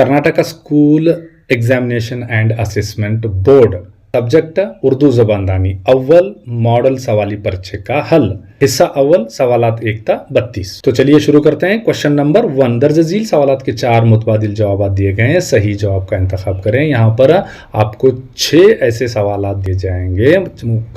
Karnataka school examination and assessment board, subject Urdu ज़बानदानी, अव्वल model सवाली पर्चे का हल, हिस्सा अव्वल सवालात 1 ता 32। तो चलिए शुरू करते हैं। क्वेश्चन नंबर 1, दर्ज झील सवालात के 4 मुतबादिल जवाब दिए गए हैं, सही जवाब का इंतखाब करें। यहाँ पर आपको 6 ऐसे सवालात दिए जाएंगे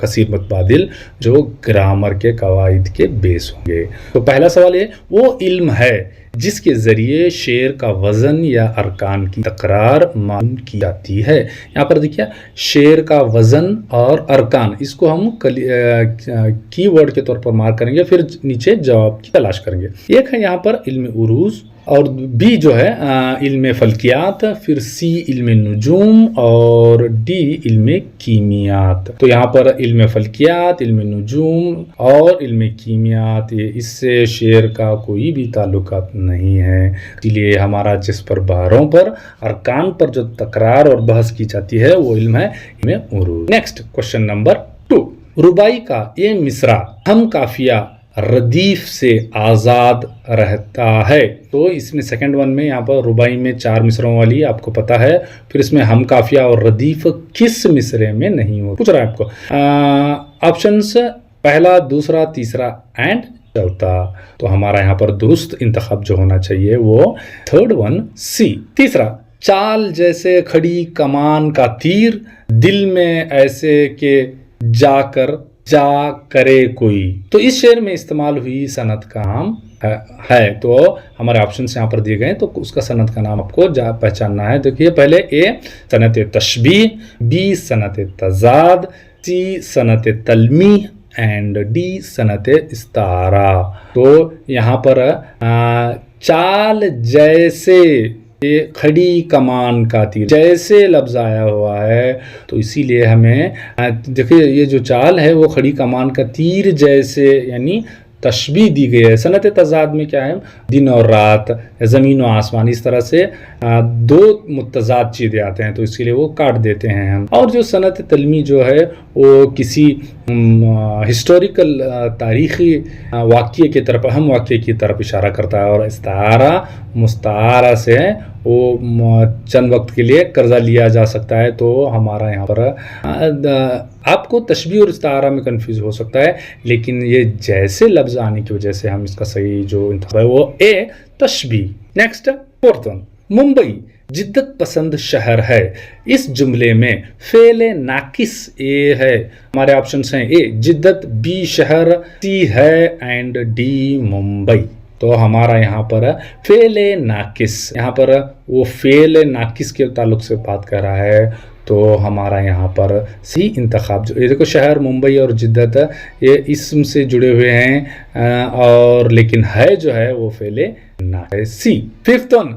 कसीर मुतबादिल जो ग्रामर के कवायद के बेस होंगे। तो पहला सवाल है, वो इल्म है जिसके ज़रिए शेर का वज़न या अरकान की तकरार मालूम की जाती है। यहाँ पर देखिए शेर का वज़न और अरकान, इसको हम कीवर्ड के तौर पर मार्क करेंगे, फिर नीचे जवाब की तलाश करेंगे। एक है यहाँ पर इल्म उरूज, और बी जो है इल्म फल्कियात, फिर सी इल्म नुजूम और डी इल्म कीमियात। तो यहाँ पर इल्म फल्कियात, इल्म नुजूम और इल्म कीमियात, ये इससे शेर का कोई भी ताल्लुकात नहीं है। इसलिए हमारा जिस पर बहरों पर अरकान पर जो तकरार और बहस की जाती है वो इल्म है इल्म उरूज। नेक्स्ट क्वेश्चन नंबर 2, रुबाई का ये मिसरा हम काफिया रदीफ से आज़ाद रहता है। तो इसमें सेकंड वन में यहाँ पर रुबाई में 4 मिसरों वाली आपको पता है, फिर इसमें हम काफिया और रदीफ किस मिसरे में नहीं हो पूछ रहा है आपको। ऑप्शंस पहला, दूसरा, तीसरा एंड चौथा। तो हमारा यहाँ पर दुरुस्त इंतखाब जो होना चाहिए वो थर्ड वन सी। तीसरा, चाल जैसे खड़ी कमान का तीर, दिल में ऐसे के जाकर जा करे कोई। तो इस शेर में इस्तेमाल हुई सनत का नाम है। तो हमारे ऑप्शन यहाँ पर दिए गए हैं, तो उसका सनत का नाम आपको पहचानना है। देखिए पहले ए सनत तशबीह, बी सनत तजाद, सी सनत तलमी एंड डी सनत इस्तारा। तो यहाँ पर चाल जैसे खड़ी कमान का तीर, जैसे लफ्ज आया हुआ है, तो इसीलिए हमें देखिए ये जो चाल है वो खड़ी कमान का तीर जैसे यानी तशबीह दी गई है। सनत तजाद में क्या है, दिन और रात, ज़मीन और आसमान, इस तरह से 2 मुतजाद चीज़ें आते हैं, तो इसीलिए वो काट देते हैं हम। और जो सनत तलमी जो है वो किसी हिस्टोरिकल तारीख़ी वाक़ये की तरफ, अहम वाक़ये की तरफ इशारा करता है। और इस्तारा मुस्तारा से वो चंद वक्त के लिए कर्जा लिया जा सकता है। तो हमारा यहाँ पर आपको तशबीह और इस्तारा में कंफ्यूज हो सकता है, लेकिन ये जैसे लफ्ज़ आने की वजह से हम इसका सही जो इंतखाब है वो ए तशबीह। नेक्स्ट फोर्थ वन, मुंबई जिद्दत पसंद शहर है, इस जुमले में फेले नाकिस ए है। हमारे ऑप्शंस हैं ए जिद्दत, बी शहर, सी है एंड डी मुंबई। तो हमारा यहाँ पर फेले नाकिस, यहाँ पर वो फेले नाकिस के ताल्लुक से बात कर रहा है, तो हमारा यहाँ पर सी इंतखाब जो ये देखो शहर मुंबई और जिद्दत ये इसम से जुड़े हुए हैं, और लेकिन है जो है वो फेले ना है सी। फिफ्थ वन,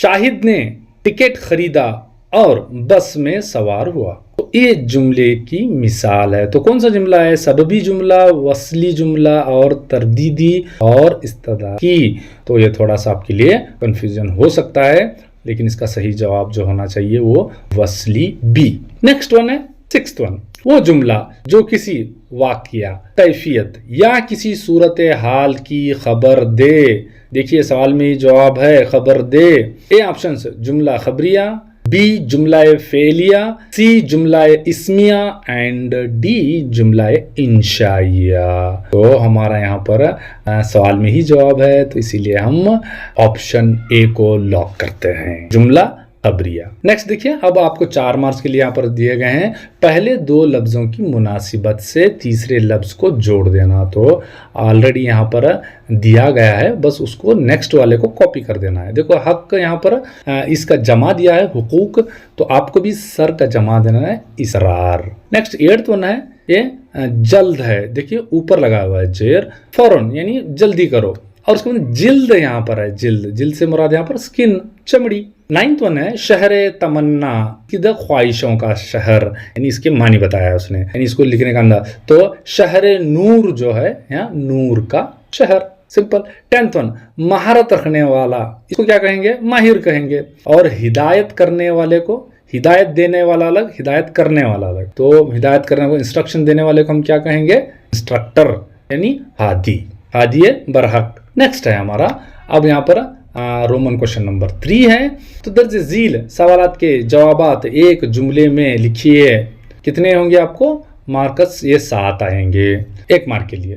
शाहिद ने टिकट खरीदा और बस में सवार हुआ। तो ये जुमले की मिसाल है। तो कौन सा जुमला है, सबबी जुमला, वसली जुमला और तरदीदी और इस्तदाकी। तो ये थोड़ा सा आपके लिए कंफ्यूजन हो सकता है, लेकिन इसका सही जवाब जो होना चाहिए वो वसली बी। नेक्स्ट वन है सिक्स्थ वन, वो जुमला जो किसी वाक़या, कैफियत या किसी सूरत हाल की खबर दे। देखिए सवाल में ही जवाब है खबर दे। ए ऑप्शन जुमला खबरिया, बी जुमला फेलिया, सी जुमला इस्मिया एंड डी जुमला इंशाइया। तो हमारा यहाँ पर सवाल में ही जवाब है, तो इसीलिए हम ऑप्शन ए को लॉक करते हैं, जुमला खबरिया। नेक्स्ट देखिए, अब आपको 4 मार्क्स के लिए यहाँ पर दिए गए हैं, पहले 2 लफ्ज़ों की मुनासिबत से तीसरे लफ्ज़ को जोड़ देना। तो ऑलरेडी यहाँ पर दिया गया है, बस उसको नेक्स्ट वाले को कॉपी कर देना है। देखो हक यहाँ पर इसका जमा दिया है हुकूक, तो आपको भी सर का जमा देना है इसरार। नेक्स्ट 8th वन है ये जल्द है, देखिए ऊपर लगा हुआ है जेर, फौरन यानी जल्दी करो। और उसके बाद जिल्द यहाँ पर है, जिल्द, जिल्द से मुराद यहाँ पर स्किन, चमड़ी। 9th वन है शहर तमन्ना, किधर ख्वाहिशों का शहर, यानी इसके मानी बताया उसने, यानी इसको लिखने का अंदाज। तो शहर नूर जो है यहाँ नूर का शहर, सिंपल। 10th वन महारत रखने वाला, इसको क्या कहेंगे, माहिर कहेंगे। और हिदायत करने वाले को, हिदायत देने वाला अलग, हिदायत करने वाला अलग। तो हिदायत करने को, इंस्ट्रक्शन देने वाले को हम क्या कहेंगे, इंस्ट्रक्टर यानी हादी, हादी बरहक। नेक्स्ट है हमारा अब यहाँ पर रोमन क्वेश्चन नंबर 3 है। तो दर्ज झील सवालात के जवाबात एक जुमले में लिखिए। कितने होंगे आपको मार्क्स? ये 7 आएंगे 1 मार्क के लिए।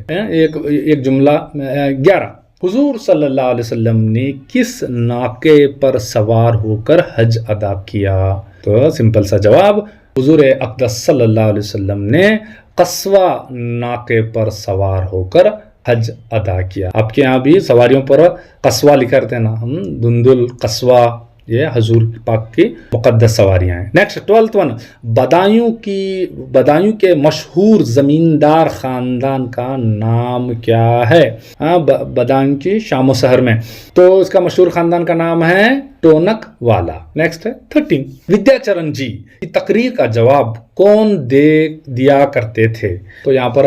एक जुमला 11। हुजूर सल्लल्लाहु अलैहि वसल्लम ने किस नाके पर सवार होकर हज अदा किया? तो सिंपल सा जवाब, हुजूर अक़दस सल्लल्लाहु अलैहि वसल्लम ने कस्वा नाके पर सवार होकर हज अदा किया। आपके यहाँ भी सवारियों पर कस्वा लिखा रहते हैं ना, धुंधुल कस्वा, ये हजूर पाक की मुकद्दस सवारियां हैं। नेक्स्ट 12th वन, बदायूं के मशहूर जमींदार खानदान का नाम क्या है? बदायूं की शामो शहर में, तो इसका मशहूर खानदान का नाम है टोनक वाला। नेक्स्ट है 13, विद्याचरण जी की तकरीर का जवाब कौन दिया करते थे? तो यहाँ पर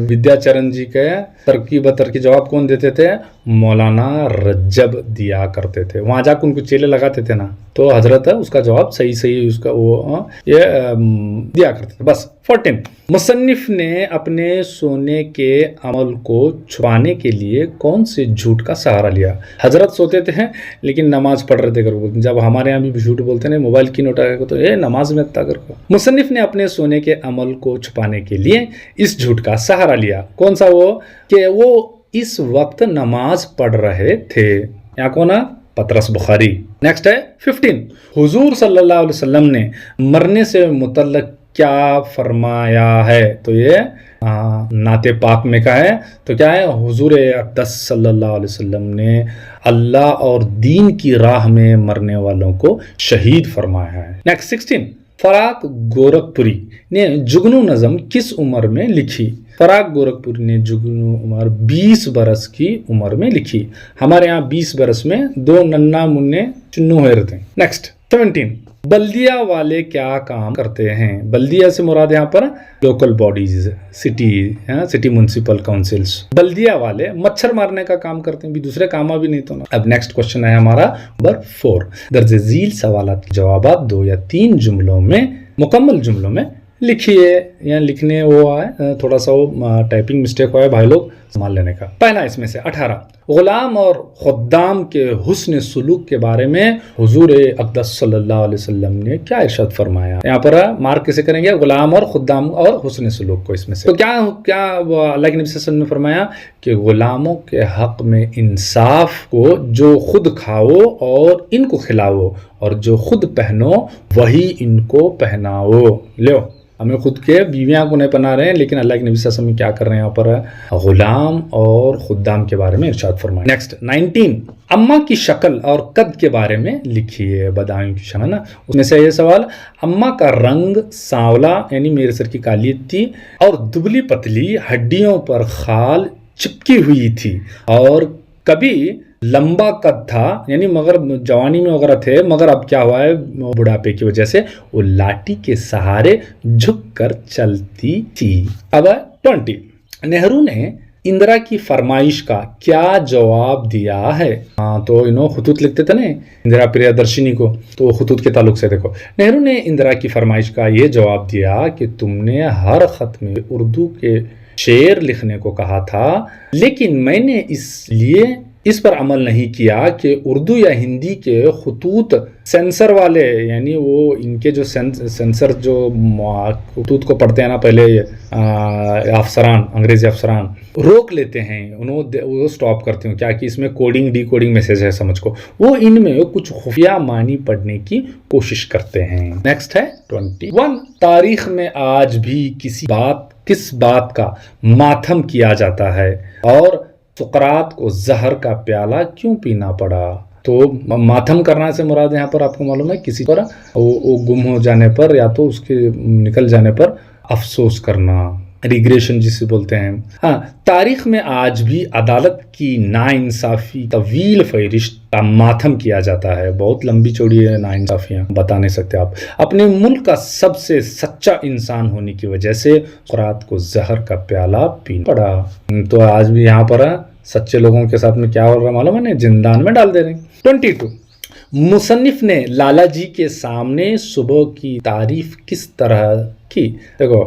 विद्याचरण जी के तरकी जवाब कौन देते थे? मौलाना रज्जब दिया करते थे। वहां जाकर उनको चेले लगाते थे ना, तो हजरत उसका जवाब सही उसका वो ये दिया करते थे। बस 14, मुसन्निफ ने अपने सोने के अमल को छुपाने के लिए कौन से झूठ का सहारा लिया? हजरत सोते थे लेकिन नमाज पढ़ रहे थे कर। जब हमारे यहाँ भी झूठ बोलते हैं मोबाइल की नोट आएगा तो नमाज में इतना कर। मुसन्निफ ने अपने सोने के अमल को छुपाने के लिए इस झूठ का सहारा लिया। कौन सा? वो कि वो इस वक्त नमाज पढ़ रहे थे। यहाँ कौन है? पतरस बुखारी। नेक्स्ट है 15, हुजूर सल्लल्लाहु अलैहि वसल्लम ने मरने से मुतल्लक क्या फरमाया है? तो ये नाते पाक में का है। तो क्या है? हुजूर अक़दस सल्लल्लाहु अलैहि वसल्लम ने अल्लाह और दीन की राह में मरने वालों को शहीद फरमाया है। नेक्स्ट 16, फराक गोरखपुरी ने जुगनू नज़म किस उम्र में लिखी? फराक गोरखपुरी ने जुगनू उम्र 20 बरस की उम्र में लिखी। हमारे यहाँ 20 बरस में 2 नन्ना मुन्ने चुन्नू हुए रहते हैं। नेक्स्ट 17, बल्दिया वाले क्या काम करते हैं? बल्दिया से मुराद यहाँ पर local bodies, city municipal councils. बल्दिया वाले मच्छर मारने का काम करते हैं, भी दूसरे काम भी नहीं तो ना। अब नेक्स्ट क्वेश्चन है हमारा नंबर 4, दर्ज झील सवालात के जवाबात 2 या 3 जुमलों में मुकम्मल जुमलों में लिखिए। यहाँ लिखने वो है थोड़ा सा वो टाइपिंग मिस्टेक हुआ है भाई लोग, संभाल लेने का। पहला इसमें से 18, गुलाम और खुद्दाम के हुस्न सुलूक के बारे में हुजूर अक़दस सल्लल्लाहु अलैहि वसल्लम ने क्या इरशाद फरमाया? यहाँ पर मार्क कैसे करेंगे? गुलाम और खुद्दाम और हुस्न सुलूक को इसमें से। तो क्या अल्लाह के नबी सल्लल्लाहु अलैहि वसल्लम ने फरमाया कि गुलामों के हक में इंसाफ को जो खुद खाओ और इनको खिलाओ, और जो खुद पहनो वही इनको पहनाओ। लो, हमें खुद के बीवियां को नहीं पहना रहे हैं, लेकिन अल्लाह के नबी सल्लल्लाहु अलैहि वसल्लम क्या कर रहे हैं यहाँ पर? गुलाम और खुद्दाम के बारे में इरशाद फरमाया। नेक्स्ट 19, अम्मा की शक्ल और कद के बारे में लिखिए। बदायूं की शक्ल ना, उसमें से ये सवाल, अम्मा का रंग सांवला यानी मेरे सर की काली थी, और दुबली पतली, हड्डियों पर खाल चिपकी हुई थी, और कभी लंबा कद था यानी मगर जवानी में वगैरह थे, मगर अब क्या हुआ है बुढ़ापे की वजह से वो लाठी के सहारे झुक कर चलती थी। अब 20, नेहरू ने इंदिरा की फरमाइश का क्या जवाब दिया है? तो खुतूत लिखते थे ना इंदिरा प्रियदर्शिनी को, तो खुतूत के ताल्लुक से देखो। नेहरू ने इंदिरा की फरमाइश का ये जवाब दिया कि तुमने हर खत में उर्दू के शेर लिखने को कहा था, लेकिन मैंने इसलिए इस पर अमल नहीं किया कि उर्दू या हिंदी के खुतूत सेंसर वाले, यानी वो इनके जो सेंसर जो खुतूत को पढ़ते हैं ना पहले अफसरान, अंग्रेजी अफसरान रोक लेते हैं, वो स्टॉप करते हैं क्या कि इसमें कोडिंग डिकोडिंग मैसेज है समझ को, वो इनमें कुछ खुफिया मानी पढ़ने की कोशिश करते हैं। नेक्स्ट है 21, तारीख में आज भी किस बात का मातम किया जाता है, और सुकरात को जहर का प्याला क्यों पीना पड़ा? तो मातम करना से मुराद यहाँ पर आपको मालूम है किसी पर वो गुम हो जाने पर या तो उसके निकल जाने पर अफसोस करना, रिग्रेशन जिसे बोलते हैं। हाँ, तारीख में आज भी अदालत की नाइंसाफी तवील फहरिस्त का मातम किया जाता है। बहुत लंबी चौड़ी है नाइंसाफियाँ, बता नहीं सकते आप। अपने मुल्क का सबसे सच्चा इंसान होने की वजह से सुकरात को जहर का प्याला पीना पड़ा। तो आज भी यहाँ पर सच्चे लोगों के साथ में क्या हो रहा है मालूम है, जिंदान में डाल दे रहे हैं। 22, مصنف نے لالا جی کے سامنے صبح کی تعریف کس طرح کی؟ دیکھو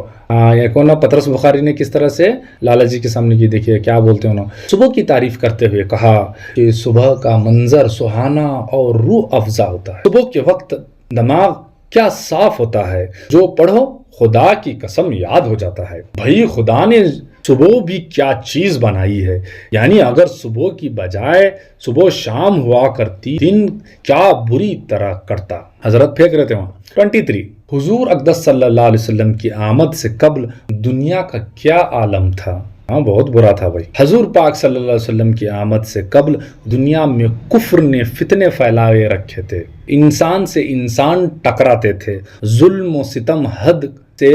کون پطرس بخاری نے کس طرح سے لالا جی کے سامنے کی، دیکھیے کیا بولتے ہیں انہوں نے، صبح کی تعریف کرتے ہوئے کہا کہ صبح کا منظر سہانا اور روح افزا ہوتا ہے، صبح کے وقت دماغ کیا صاف ہوتا ہے، جو پڑھو خدا کی قسم یاد ہو جاتا ہے۔ بھائی خدا نے صبح بھی کیا چیز بنائی ہے، یعنی اگر صبح کی بجائے صبح شام ہوا کرتی دن کیا بری طرح کرتا۔ حضرت پھینک رہے تھے وہاں۔ 23 حضور اقدس صلی اللہ علیہ وسلم کی آمد سے قبل دنیا کا کیا عالم تھا؟ بہت برا تھا بھائی۔ حضور پاک صلی اللہ علیہ وسلم کی آمد سے قبل دنیا میں کفر نے فتنے پھیلائے رکھے تھے، انسان سے انسان ٹکراتے تھے، ظلم و ستم حد سے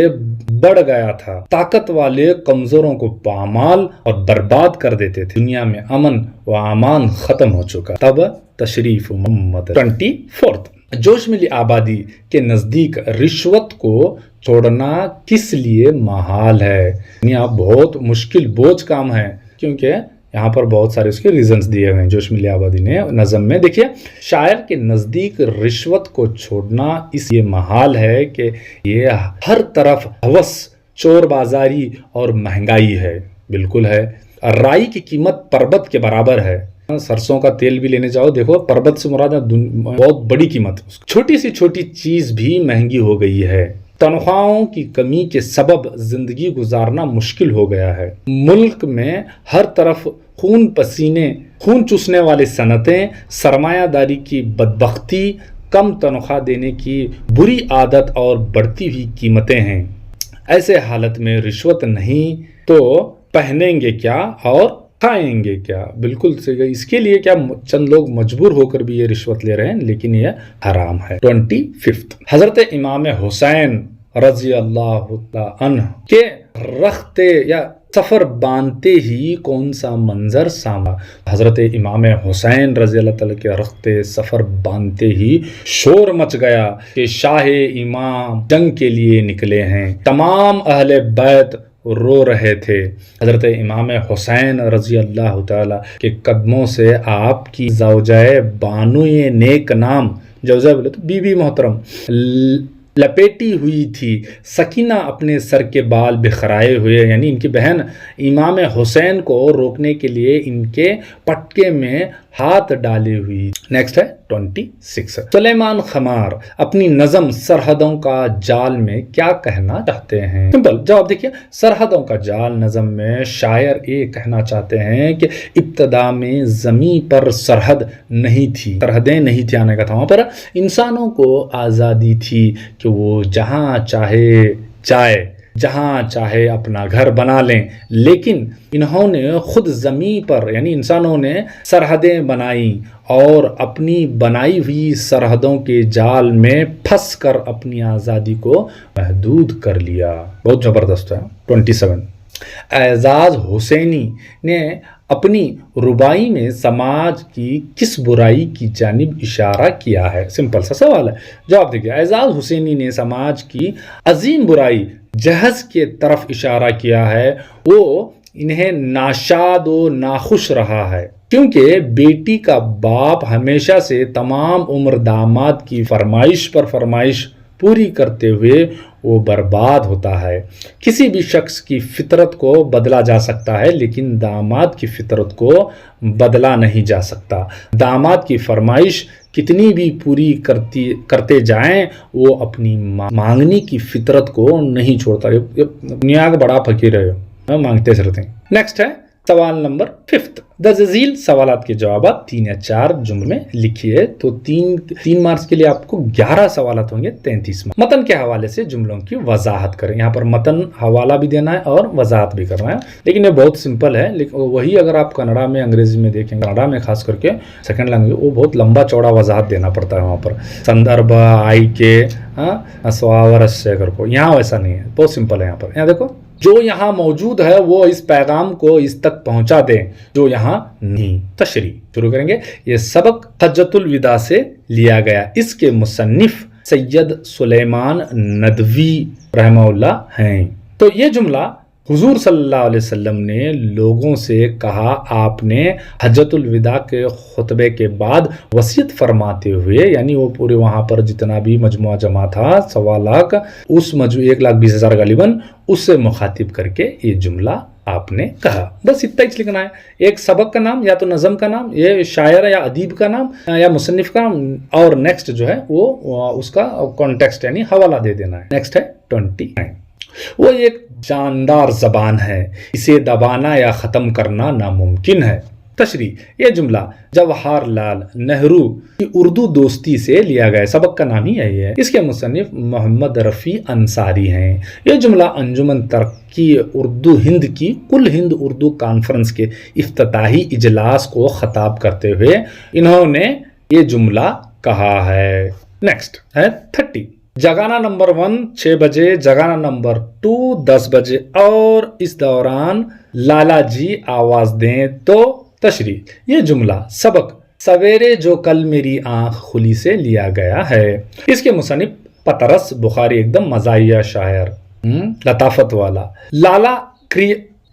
بڑھ گیا تھا، طاقت والے کمزوروں کو پامال اور برباد کر دیتے تھے، دنیا میں امن و امان ختم ہو چکا۔ تب تشریف محمد۔ 24 جوش ملی آبادی کے نزدیک رشوت کو چھوڑنا کس لیے محال ہے؟ یعنی بہت مشکل بوجھ کام ہے، کیونکہ یہاں پر بہت سارے اس کے ریزنز دیے ہوئے ہیں جوش ملی آبادی نے نظم میں۔ دیکھیے شاعر کے نزدیک رشوت کو چھوڑنا اس لیے محال ہے کہ یہ ہر طرف ہوس، چور بازاری اور مہنگائی ہے۔ بالکل ہے۔ رائی کی قیمت پربت کے برابر ہے۔ سرسوں کا تیل بھی لینے جاؤ، دیکھو پربت سے مراد بہت بڑی قیمت۔ چھوٹی سی چھوٹی چیز بھی مہنگی ہو گئی ہے۔ تنخواہوں کی کمی کے سبب زندگی گزارنا مشکل ہو گیا ہے۔ ملک میں ہر طرف خون چوسنے والی صنعتیں، سرمایہ داری کی بدبختی، کم تنخواہ دینے کی بری عادت اور بڑھتی ہوئی قیمتیں ہیں۔ ایسے حالت میں رشوت نہیں تو پہنیں گے کیا اور کھائیں گے کیا؟ بالکل صحیح۔ اس کے لیے کیا چند لوگ مجبور ہو کر بھی یہ رشوت لے رہے ہیں، لیکن یہ حرام ہے۔ 25 حضرت امام حسین رضی اللہ عنہ کے رختے یا سفر باندھتے ہی کون سا منظر سامنے؟ حضرت امام حسین رضی اللہ تعالیٰ کے رختے سفر باندھتے ہی شور مچ گیا کہ شاہ امام جنگ کے لیے نکلے ہیں۔ تمام اہل بیت رو رہے تھے۔ حضرت امام حسین رضی اللہ تعالیٰ کے قدموں سے آپ کی زوجہ بانوئے نیک نام، زوجہ بولے تو بی بی محترم، لپیٹی ہوئی تھی۔ سکینہ اپنے سر کے بال بکھرائے ہوئے، یعنی ان کی بہن امام حسین کو روکنے کے لیے ان کے پٹکے میں ہاتھ ڈالے ہوئی۔ نیکسٹ ہے 26 سلیمان خمار اپنی نظم سرحدوں کا جال میں کیا کہنا چاہتے ہیں؟ سمپل جواب دیکھیے، سرحدوں کا جال نظم میں شاعر یہ کہنا چاہتے ہیں کہ ابتدا میں زمین پر سرحد نہیں تھی، سرحدیں نہیں تھی، آنے کا تھا، وہاں پر انسانوں کو آزادی تھی کہ وہ جہاں چاہے جائے، جہاں چاہے اپنا گھر بنا لیں، لیکن انہوں نے خود زمین پر یعنی انسانوں نے سرحدیں بنائیں اور اپنی بنائی ہوئی سرحدوں کے جال میں پھنس کر اپنی آزادی کو محدود کر لیا۔ بہت زبردست ہے۔ 27 اعزاز حسینی نے اپنی ربائی میں سماج کی کس برائی کی جانب اشارہ کیا ہے؟ سمپل سا سوال ہے، جواب دیکھیے۔ اعزاز حسینی نے سماج کی عظیم برائی جہز کے طرف اشارہ کیا ہے۔ وہ انہیں ناشاد و ناخوش رہا ہے، کیونکہ بیٹی کا باپ ہمیشہ سے تمام عمر داماد کی فرمائش پر فرمائش پوری کرتے ہوئے وہ برباد ہوتا ہے۔ کسی بھی شخص کی فطرت کو بدلا جا سکتا ہے، لیکن داماد کی فطرت کو بدلا نہیں جا سکتا۔ داماد کی فرمائش کتنی بھی پوری کرتے جائیں، وہ اپنی مانگنے کی فطرت کو نہیں چھوڑتا۔ دنیا کا بڑا فقیر ہے، مانگتے رہتے ہیں۔ نیکسٹ ہے سوال نمبر 5 درج سوالات کے جوابات 3 یا 4 جملے میں لکھیے۔ تو 3 مارکس کے لیے آپ کو 11 سوالات ہوں گے، 33 مارکس۔ متن کے حوالے سے جملوں کی وضاحت کریں۔ یہاں پر متن حوالہ بھی دینا ہے اور وضاحت بھی کرنا ہے، لیکن یہ بہت سمپل ہے۔ لیکن وہی اگر آپ کنڑا میں انگریزی میں دیکھیں، کنڑا میں خاص کر کے سیکنڈ لینگویج، وہ بہت لمبا چوڑا وضاحت دینا پڑتا ہے وہاں پر، سندربھ آئی کے سواورس کر کو۔ یہاں ویسا نہیں ہے، بہت سمپل ہے۔ یہاں پر یہاں دیکھو، جو یہاں موجود ہے وہ اس پیغام کو اس تک پہنچا دیں جو یہاں نہیں۔ تشریح شروع کریں گے۔ یہ سبق حجۃ الوداع سے لیا گیا، اس کے مصنف سید سلیمان ندوی رحمہ اللہ ہیں۔ تو یہ جملہ حضور صلی اللہ علیہ وسلم نے لوگوں سے کہا، آپ نے حجۃ الوداع کے خطبے کے بعد وصیت فرماتے ہوئے، یعنی وہ پورے وہاں پر جتنا بھی مجموعہ جمع تھا 1.25 لاکھ، اس 1,20,000 غالباً، اس سے مخاطب کر کے یہ جملہ آپ نے کہا. بس اتنا ہی لکھنا ہے. ایک سبق کا نام یا تو نظم کا نام، یہ شاعر یا ادیب کا نام یا مصنف کا نام، اور نیکسٹ جو ہے وہ اس کا کانٹیکسٹ یعنی حوالہ دے دینا ہے. نیکسٹ ہے 29. وہ ایک جاندار زبان ہے، اسے دبانا یا ختم کرنا ناممکن ہے. تشریح: یہ جملہ جواہر لال نہرو کی اردو دوستی سے لیا گیا، سبق کا نام ہی یہی ہے. اس کے مصنف محمد رفیع انصاری ہیں. یہ جملہ انجمن ترقی اردو ہند کی کل ہند اردو کانفرنس کے افتتاحی اجلاس کو خطاب کرتے ہوئے انہوں نے یہ جملہ کہا ہے. نیکسٹ ہے 30. جگانا نمبر 1 6 بجے، جگانا نمبر 2 10 بجے، اور اس دوران لالا جی آواز دیں تو. تشریح: یہ جملہ سبق سویرے جو کل میری آنکھ کھلی سے لیا گیا ہے. اس کے مصنف پطرس بخاری، ایک دم مزاحیہ شاعر، لطافت والا. لالا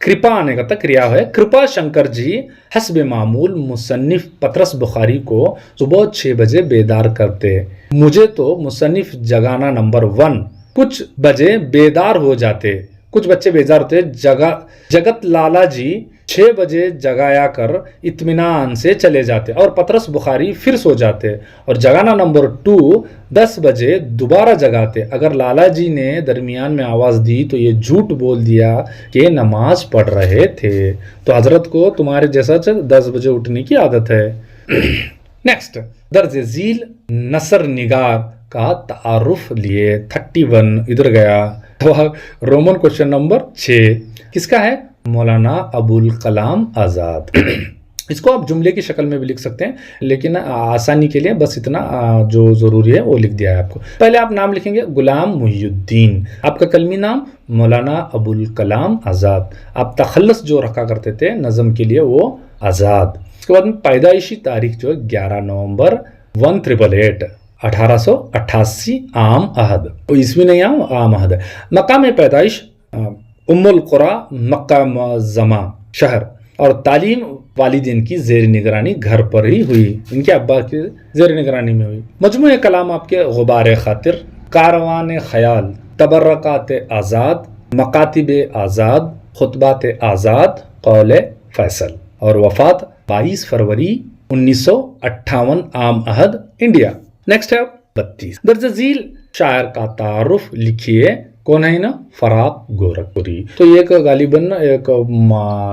کرپا آنے کا کریا ہے. کرپا شنکر جی حسب معمول مصنف پطرس بخاری کو صبح 6 بجے بیدار کرتے. مجھے تو مصنف جگانا نمبر 1 کچھ بجے بیدار ہو جاتے. کچھ بچے بیدار ہوتے. جگت لالا جی 6 بجے جگایا کر اطمینان سے چلے جاتے اور پطرس بخاری پھر سو جاتے. اور جگانا نمبر 2 10 بجے دوبارہ جگاتے. اگر لالا جی نے درمیان میں آواز دی تو یہ جھوٹ بول دیا کہ نماز پڑھ رہے تھے. تو حضرت کو تمہارے جیسا 10 بجے اٹھنے کی عادت ہے. نیکسٹ درج ذیل نثر نگار کا تعارف لیے. 31 ادھر گیا. رومن کوشچن نمبر 6 کس کا ہے؟ مولانا ابوالکلام آزاد. اس کو آپ جملے کی شکل میں بھی لکھ سکتے ہیں، لیکن آسانی کے لیے بس اتنا جو ضروری ہے وہ لکھ دیا ہے آپ کو. پہلے آپ نام لکھیں گے غلام محی الدین، آپ کا کلمی نام مولانا ابوالکلام آزاد. آپ تخلص جو رکھا کرتے تھے نظم کے لیے وہ آزاد. اس کے بعد میں پیدائشی تاریخ جو ہے 11 نومبر 1888 1888 عام عہد. عیسوی نہیں عام عہد ہے. مقام پیدائش ام القرا مکہ معظمہ شہر، اور تعلیم والدین کی زیر نگرانی گھر پر ہی ہوئی، ان کے ابا کی زیر نگرانی میں ہوئی. مجموعہ کلام آپ کے غبار خاطر، کاروان خیال، تبرکات آزاد، مکاتب آزاد، خطبات آزاد، قول فیصل. اور وفات 22 فروری 1958 عام عہد انڈیا. نیکسٹ ہے 32. درج ذیل شاعر کا تعارف لکھیے. کون ہے نا؟ فراق گورکھپوری. تو یہ غالباً ایک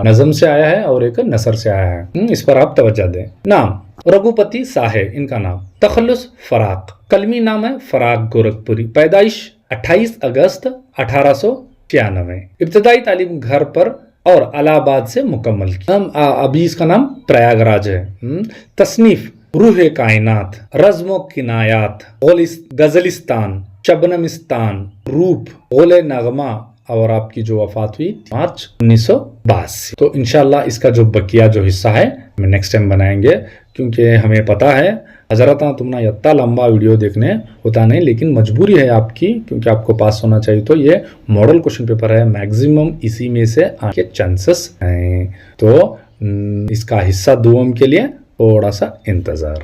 نظم سے آیا ہے اور ایک نثر سے آیا ہے، اس پر آپ توجہ دیں. نام رگھوپتی ساہے ان کا نام. تخلص فراق. کلمی نام ہے فراق گورکھپوری. پیدائش 28 اگست 1896. ابتدائی تعلیم گھر پر اور الہ آباد سے مکمل کی. ابھی اس کا نام پریاگ راج ہے. تصنیف روح کائنات، رزم و کنایات، غزلستان، شبنمستان، روپ، غول نغمہ، اور آپ کی جو وفات ہوئی مارچ 1982. تو انشاءاللہ اس کا جو بقیہ جو حصہ ہے ہمیں نیکسٹ ٹائم بنائیں گے، کیونکہ ہمیں پتہ ہے حضرت تمنا اتنا لمبا ویڈیو دیکھنے ہوتا نہیں، لیکن مجبوری ہے آپ کی، کیونکہ آپ کو پاس ہونا چاہیے. تو یہ ماڈل کوشچن پیپر ہے، میکزیمم اسی میں سے آنے کے چانسز ہیں. تو اس کا حصہ دوم کے لیے تھوڑا سا انتظار.